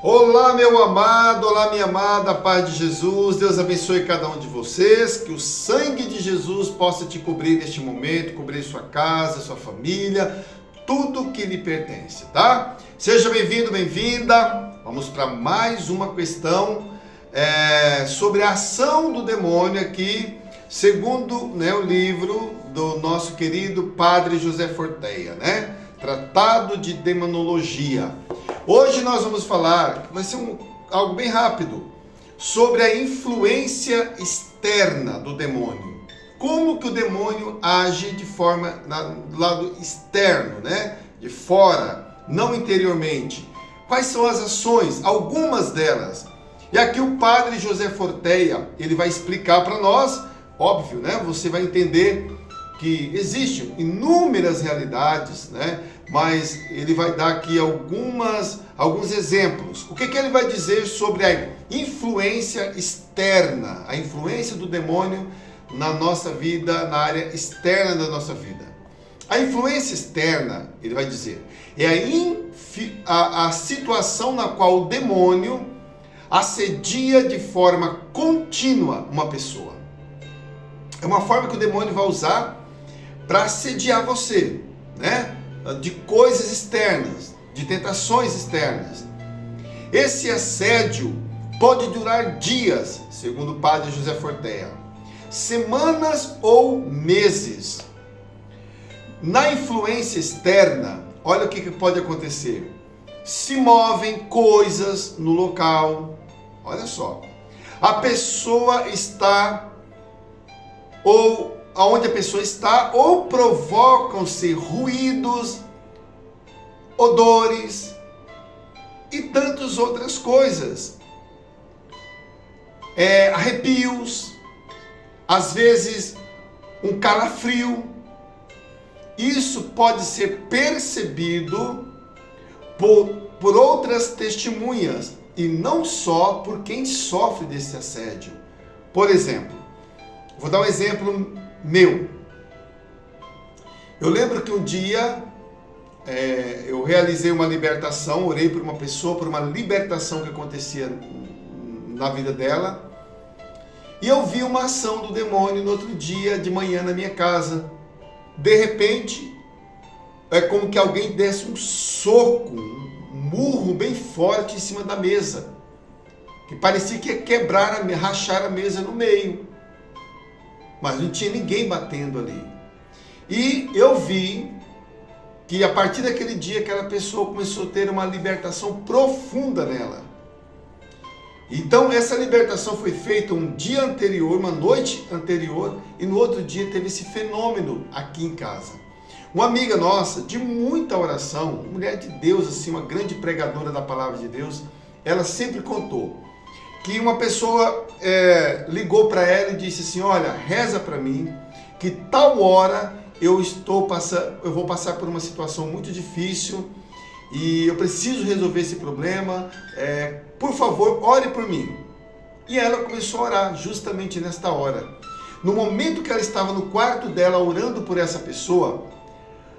Olá, meu amado, olá, minha amada, paz de Jesus, Deus abençoe cada um de vocês, que o sangue de Jesus possa te cobrir neste momento, cobrir sua casa, sua família, tudo que lhe pertence, tá? Seja bem-vindo, bem-vinda, vamos para mais uma questão sobre a ação do demônio aqui, segundo o livro do nosso querido Padre José Forteia, Tratado de Demonologia. Hoje nós vamos falar, vai ser algo bem rápido, sobre a influência externa do demônio. Como que o demônio age de forma, do lado externo, de fora, não interiormente. Quais são as ações? Algumas delas. E aqui o Padre José Forteia, ele vai explicar para nós, óbvio, você vai entender que existem inúmeras realidades, mas ele vai dar aqui alguns exemplos. O que ele vai dizer sobre a influência externa, a influência do demônio na nossa vida, na área externa da nossa vida? A influência externa, ele vai dizer, é a situação na qual o demônio assedia de forma contínua uma pessoa. É uma forma que o demônio vai usar para assediar você, de coisas externas, de tentações externas. Esse assédio pode durar dias, segundo o Padre José Forteia, semanas ou meses. Na influência externa, olha o que pode acontecer. Se movem coisas no local. Olha só. A pessoa está aonde a pessoa está, ou provocam-se ruídos, odores e tantas outras coisas. Arrepios, às vezes um calafrio. Isso pode ser percebido por outras testemunhas e não só por quem sofre desse assédio. Por exemplo, vou dar um exemplo meu. Eu lembro que um dia eu realizei uma libertação, orei por uma pessoa, por uma libertação que acontecia na vida dela, e eu vi uma ação do demônio no outro dia de manhã na minha casa. De repente, é como que alguém desse um soco, um murro bem forte em cima da mesa, que parecia que ia rachar a mesa no meio. Mas não tinha ninguém batendo ali. E eu vi que a partir daquele dia aquela pessoa começou a ter uma libertação profunda nela. Então essa libertação foi feita um dia anterior, uma noite anterior, e no outro dia teve esse fenômeno aqui em casa. Uma amiga nossa, de muita oração, mulher de Deus, assim, uma grande pregadora da palavra de Deus, ela sempre contou que uma pessoa ligou para ela e disse assim: olha, reza para mim, que tal hora eu vou passar por uma situação muito difícil e eu preciso resolver esse problema, por favor, ore por mim. E ela começou a orar justamente nesta hora. No momento que ela estava no quarto dela orando por essa pessoa,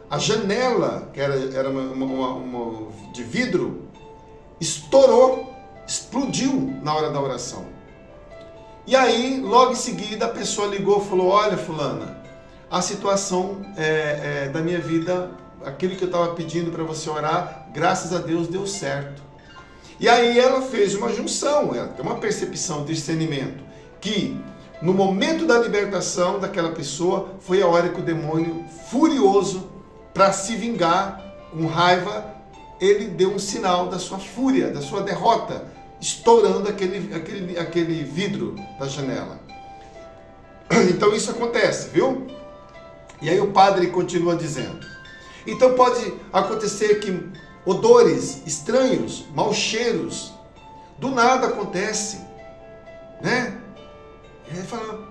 a janela, que era uma de vidro, explodiu na hora da oração. E aí, logo em seguida, a pessoa ligou e falou: olha, fulana, a situação da minha vida, aquilo que eu estava pedindo para você orar, graças a Deus deu certo. E aí ela fez uma junção, ela tem uma percepção, discernimento, que no momento da libertação daquela pessoa, foi a hora que o demônio, furioso, para se vingar, com raiva, ele deu um sinal da sua fúria, da sua derrota, estourando aquele vidro da janela. Então isso acontece, viu? E aí o padre continua dizendo: então pode acontecer que odores estranhos, maus cheiros, do nada acontece, Ele fala,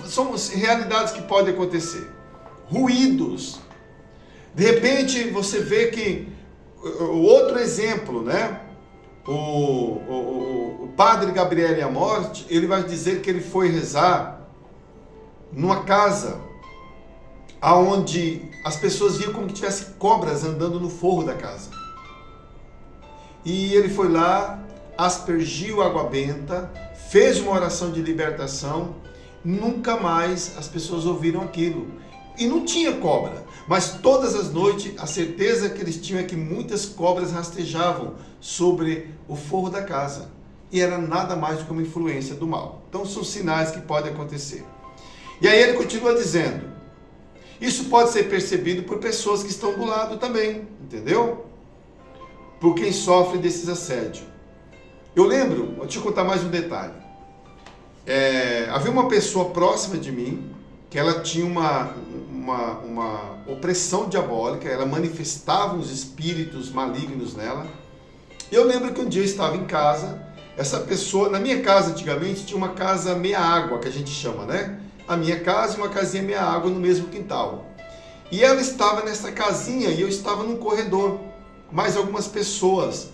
são realidades que podem acontecer. Ruídos. De repente você vê que, outro exemplo, o padre Gabriel Amorte, ele vai dizer que ele foi rezar numa casa onde as pessoas viam como que tivesse cobras andando no forro da casa. e ele foi lá, aspergiu água benta, fez uma oração de libertação, nunca mais as pessoas ouviram aquilo. E não tinha cobra, mas todas as noites a certeza que eles tinham é que muitas cobras rastejavam sobre o forro da casa. E era nada mais do que uma influência do mal. Então são sinais que podem acontecer. E aí ele continua dizendo, isso pode ser percebido por pessoas que estão do lado também, entendeu? Por quem sofre desses assédios. Eu lembro, deixa eu contar mais um detalhe. Havia uma pessoa próxima de mim, que ela tinha uma opressão diabólica, ela manifestava uns espíritos malignos nela. E eu lembro que um dia eu estava em casa, essa pessoa, na minha casa antigamente tinha uma casa meia água, que a gente chama, né? A minha casa e uma casinha meia água no mesmo quintal. E ela estava nessa casinha e eu estava num corredor, mais algumas pessoas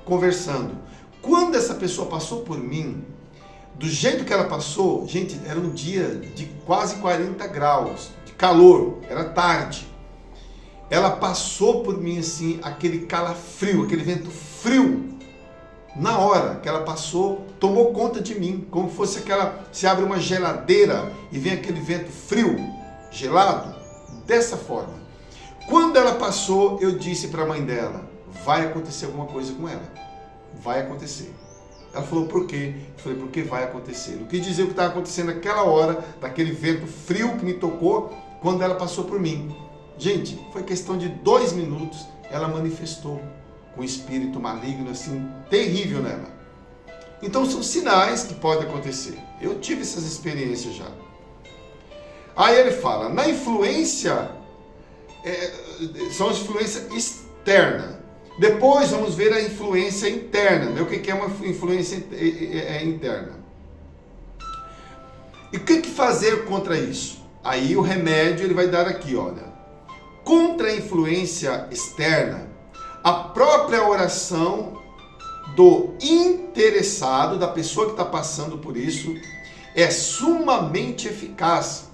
conversando. Quando essa pessoa passou por mim, do jeito que ela passou, gente, era um dia de quase 40 graus, de calor, era tarde. Ela passou por mim assim, aquele calafrio, aquele vento frio. Na hora que ela passou, tomou conta de mim, como fosse aquela, se abre uma geladeira e vem aquele vento frio, gelado, dessa forma. Quando ela passou, eu disse para a mãe dela, vai acontecer alguma coisa com ela, vai acontecer. Ela falou, por quê? Eu falei, porque vai acontecer. Não quis dizer o que estava acontecendo naquela hora, daquele vento frio que me tocou, quando ela passou por mim. Gente, foi questão de 2 minutos, ela manifestou com um espírito maligno, assim, terrível nela. Então são sinais que podem acontecer. Eu tive essas experiências já. Aí ele fala, na influência, são as influências externas. Depois vamos ver a influência interna. Né? O que é uma influência interna? E o que fazer contra isso? Aí o remédio ele vai dar aqui, olha. Contra a influência externa, a própria oração do interessado, da pessoa que está passando por isso, é sumamente eficaz.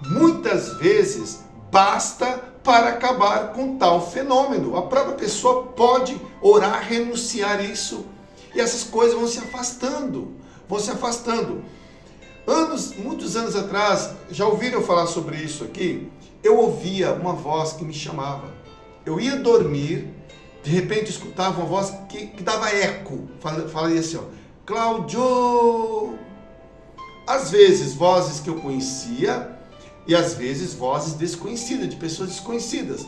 Muitas vezes basta para acabar com tal fenômeno. A própria pessoa pode orar, renunciar isso, e essas coisas vão se afastando, Muitos anos atrás, já ouviram eu falar sobre isso aqui? Eu ouvia uma voz que me chamava. Eu ia dormir, de repente escutava uma voz que dava eco, falaria assim, ó, Cláudio! Às vezes vozes que eu conhecia, e às vezes vozes desconhecidas, de pessoas desconhecidas.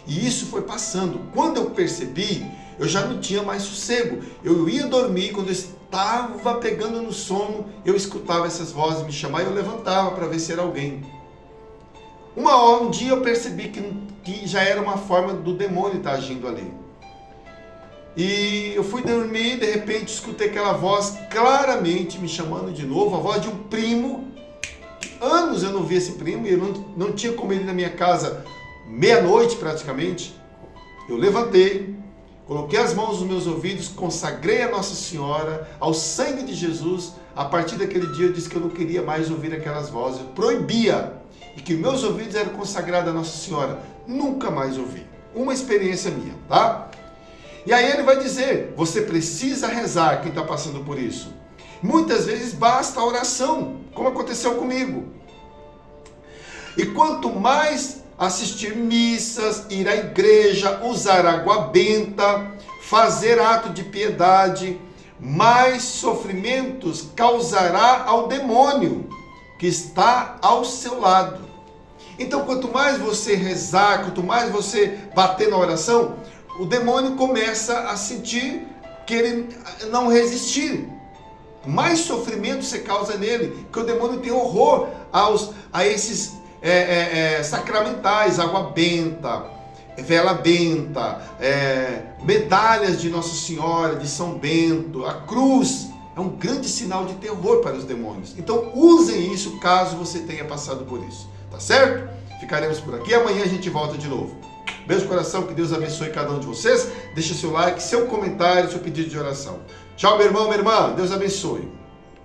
E isso foi passando. Quando eu percebi, eu já não tinha mais sossego. Eu ia dormir, quando eu estava pegando no sono, eu escutava essas vozes me chamar e eu levantava para ver se era alguém. Um dia eu percebi que já era uma forma do demônio estar agindo ali. E eu fui dormir, de repente escutei aquela voz claramente me chamando de novo, a voz de um primo. Anos eu não vi esse primo e eu não tinha como ele ir na minha casa meia-noite praticamente. Eu levantei, coloquei as mãos nos meus ouvidos, consagrei a Nossa Senhora, ao sangue de Jesus. A partir daquele dia eu disse que eu não queria mais ouvir aquelas vozes, eu proibia, e que meus ouvidos eram consagrados a Nossa Senhora. Nunca mais ouvi. Uma experiência minha, tá? E aí ele vai dizer, você precisa rezar, quem está passando por isso. Muitas vezes basta a oração, como aconteceu comigo. E quanto mais assistir missas, ir à igreja, usar água benta, fazer ato de piedade, mais sofrimentos causará ao demônio que está ao seu lado. Então, quanto mais você rezar, quanto mais você bater na oração, o demônio começa a sentir que ele não resistir. Mais sofrimento você causa nele, porque o demônio tem horror a esses sacramentais, água benta, vela benta, medalhas de Nossa Senhora, de São Bento, a cruz. É um grande sinal de terror para os demônios. Então usem isso caso você tenha passado por isso. Tá certo? Ficaremos por aqui. Amanhã a gente volta de novo. Beijo no coração, que Deus abençoe cada um de vocês. Deixe seu like, seu comentário, seu pedido de oração. Tchau, meu irmão, minha irmã. Deus abençoe.